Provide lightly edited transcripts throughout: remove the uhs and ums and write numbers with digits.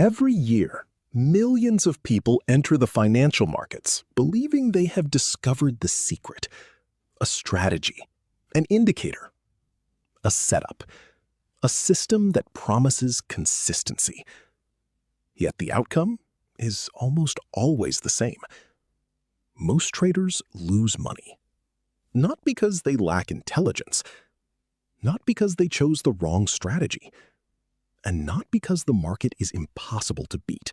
Every year, millions of people enter the financial markets believing they have discovered the secret, a strategy, an indicator, a setup, a system that promises consistency. Yet the outcome is almost always the same. Most traders lose money, not because they lack intelligence, not because they chose the wrong strategy, and not because the market is impossible to beat.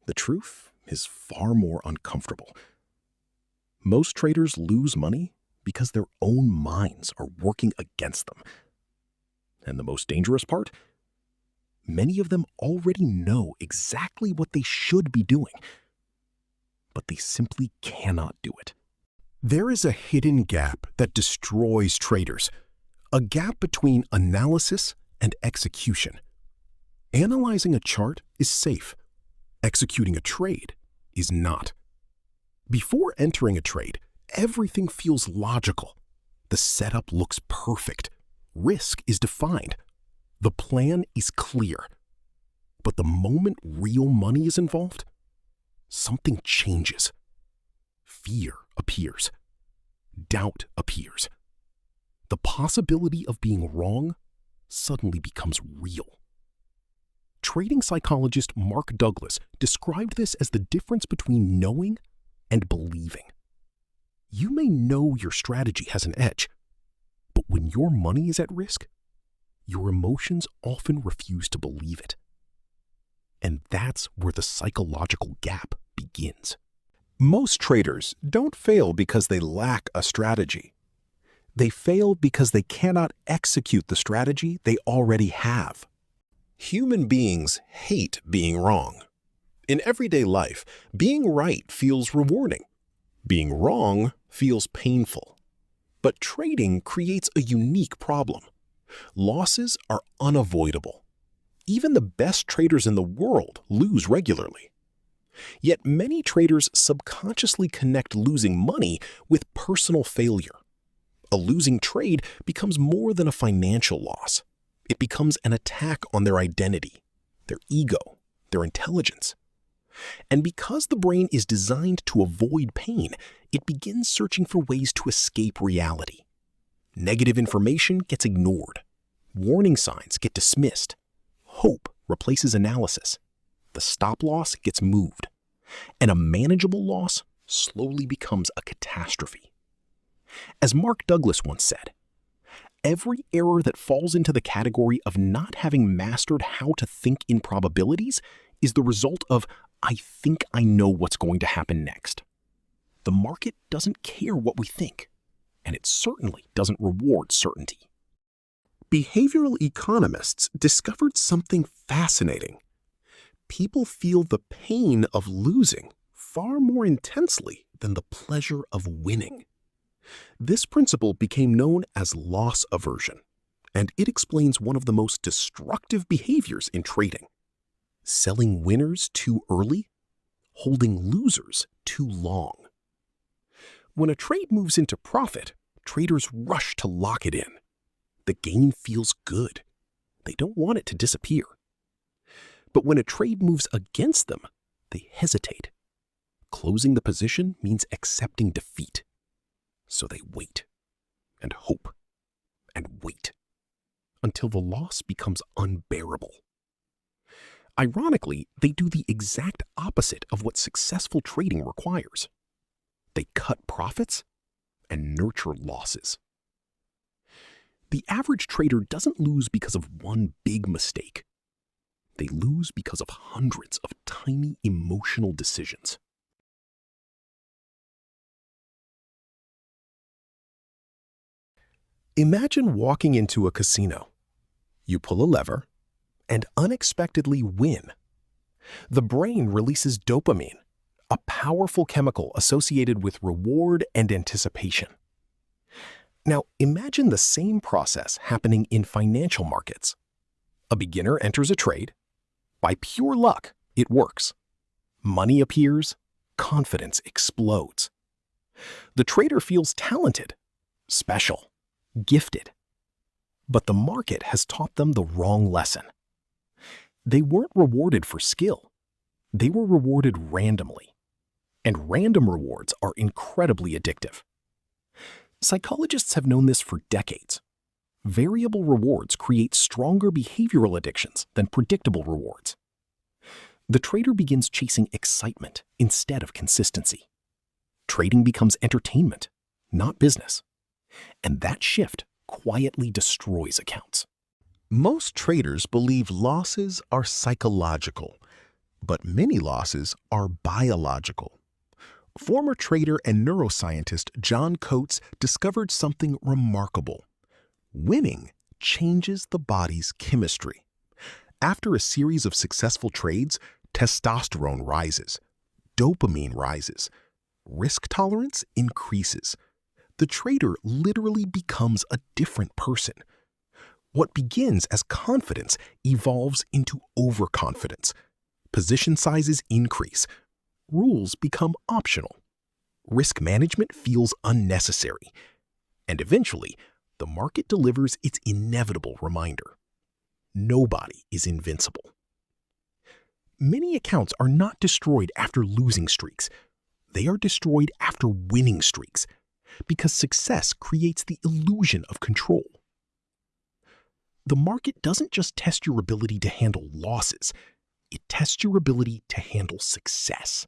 The truth is far more uncomfortable. Most traders lose money because their own minds are working against them. And the most dangerous part? Many of them already know exactly what they should be doing, but they simply cannot do it. There is a hidden gap that destroys traders, a gap between analysis and execution. Analyzing a chart is safe. Executing a trade is not. Before entering a trade, everything feels logical. The setup looks perfect. Risk is defined. The plan is clear. But the moment real money is involved, something changes. Fear appears. Doubt appears. The possibility of being wrong suddenly becomes real. Trading psychologist Mark Douglas described this as the difference between knowing and believing. You may know your strategy has an edge, but when your money is at risk, your emotions often refuse to believe it. And that's where the psychological gap begins. Most traders don't fail because they lack a strategy. They fail because they cannot execute the strategy they already have. Human beings hate being wrong. In everyday life, being right feels rewarding. Being wrong feels painful. But trading creates a unique problem. Losses are unavoidable. Even the best traders in the world lose regularly. Yet many traders subconsciously connect losing money with personal failure. A losing trade becomes more than a financial loss. It becomes an attack on their identity, their ego, their intelligence. And because the brain is designed to avoid pain, it begins searching for ways to escape reality. Negative information gets ignored. Warning signs get dismissed. Hope replaces analysis. The stop loss gets moved. And a manageable loss slowly becomes a catastrophe. As Mark Douglas once said, every error that falls into the category of not having mastered how to think in probabilities is the result of, I think I know what's going to happen next. The market doesn't care what we think, and it certainly doesn't reward certainty. Behavioral economists discovered something fascinating. People feel the pain of losing far more intensely than the pleasure of winning. This principle became known as loss aversion, and it explains one of the most destructive behaviors in trading: selling winners too early, holding losers too long. When a trade moves into profit, traders rush to lock it in. The gain feels good. They don't want it to disappear. But when a trade moves against them, they hesitate. Closing the position means accepting defeat. So they wait, and hope, and wait, until the loss becomes unbearable. Ironically, they do the exact opposite of what successful trading requires. They cut profits and nurture losses. The average trader doesn't lose because of one big mistake. They lose because of hundreds of tiny emotional decisions. Imagine walking into a casino. You pull a lever and unexpectedly win. The brain releases dopamine, a powerful chemical associated with reward and anticipation. Now, imagine the same process happening in financial markets. A beginner enters a trade. By pure luck, it works. Money appears, confidence explodes. The trader feels talented, special, gifted. But the market has taught them the wrong lesson. They weren't rewarded for skill. They were rewarded randomly. And random rewards are incredibly addictive. Psychologists have known this for decades. Variable rewards create stronger behavioral addictions than predictable rewards. The trader begins chasing excitement instead of consistency. Trading becomes entertainment, not business. And that shift quietly destroys accounts. Most traders believe losses are psychological, but many losses are biological. Former trader and neuroscientist John Coates discovered something remarkable. Winning changes the body's chemistry. After a series of successful trades, testosterone rises, dopamine rises, risk tolerance increases. The trader literally becomes a different person. What begins as confidence evolves into overconfidence. Position sizes increase. Rules become optional. Risk management feels unnecessary. And eventually, the market delivers its inevitable reminder. Nobody is invincible. Many accounts are not destroyed after losing streaks. They are destroyed after winning streaks, because success creates the illusion of control. The market doesn't just test your ability to handle losses, it tests your ability to handle success.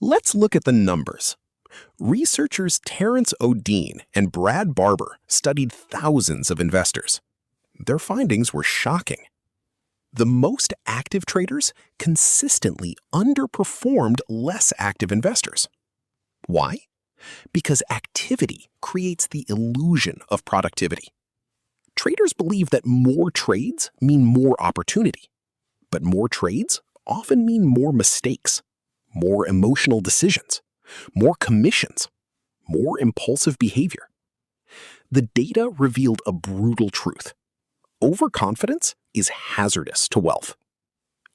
Let's look at the numbers. Researchers Terence O'Dean and Brad Barber studied thousands of investors. Their findings were shocking. The most active traders consistently underperformed less active investors. Why? Because activity creates the illusion of productivity. Traders believe that more trades mean more opportunity, but more trades often mean more mistakes, more emotional decisions, more commissions, more impulsive behavior. The data revealed a brutal truth. Overconfidence is hazardous to wealth.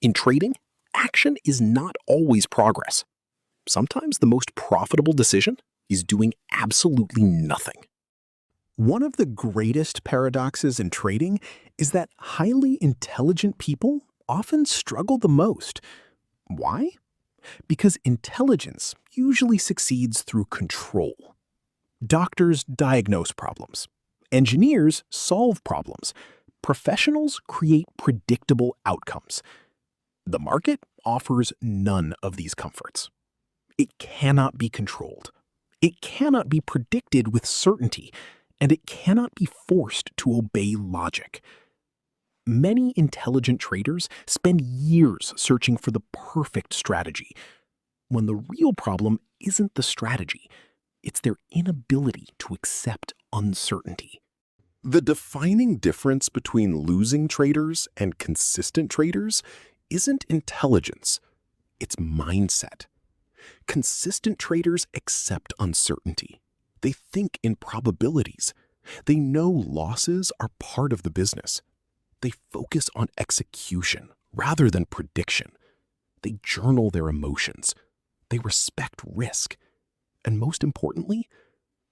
In trading, action is not always progress. Sometimes the most profitable decision is doing absolutely nothing. One of the greatest paradoxes in trading is that highly intelligent people often struggle the most. Why? Because intelligence usually succeeds through control. Doctors diagnose problems. Engineers solve problems. Professionals create predictable outcomes. The market offers none of these comforts. It cannot be controlled. It cannot be predicted with certainty, and it cannot be forced to obey logic. Many intelligent traders spend years searching for the perfect strategy, when the real problem isn't the strategy, it's their inability to accept uncertainty. The defining difference between losing traders and consistent traders isn't intelligence, it's mindset. Consistent traders accept uncertainty. They think in probabilities. They know losses are part of the business. They focus on execution rather than prediction. They journal their emotions. They respect risk. And most importantly,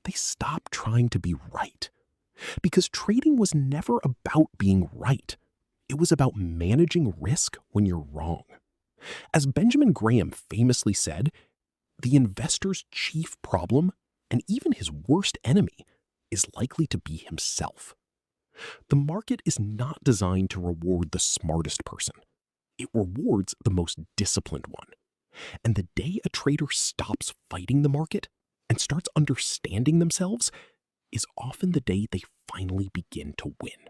they stop trying to be right. Because trading was never about being right. It was about managing risk when you're wrong. As Benjamin Graham famously said, the investor's chief problem, and even his worst enemy, is likely to be himself. The market is not designed to reward the smartest person. It rewards the most disciplined one. And the day a trader stops fighting the market and starts understanding themselves is often the day they finally begin to win.